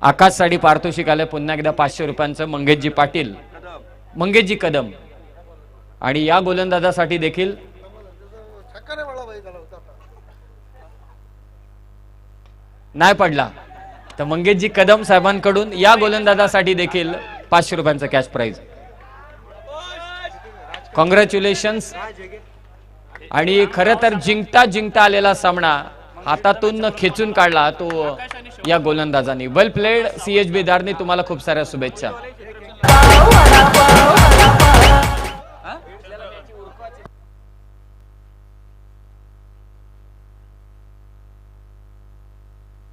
A: आकाशसाठी पारितोषिक आलंय पुन्हा एकदा 500 रुपयांचं मंगेशजी कदम आणि या गोलंदाजासाठी देखील नाही पडला तर मंगेशजी कदम साहेबांकडून या गोलंदाजासाठी देखील 500 रुपयांचं कॅश प्राइज. कॉंग्रॅच्युलेशन्स. आणि खरं तर जिंकता आलेला सामना हातातून खेचून काढला तो या गोलंदाजांनी. वेल प्लेड CHB दारनी, तुम्हाला खूप साऱ्या शुभेच्छा.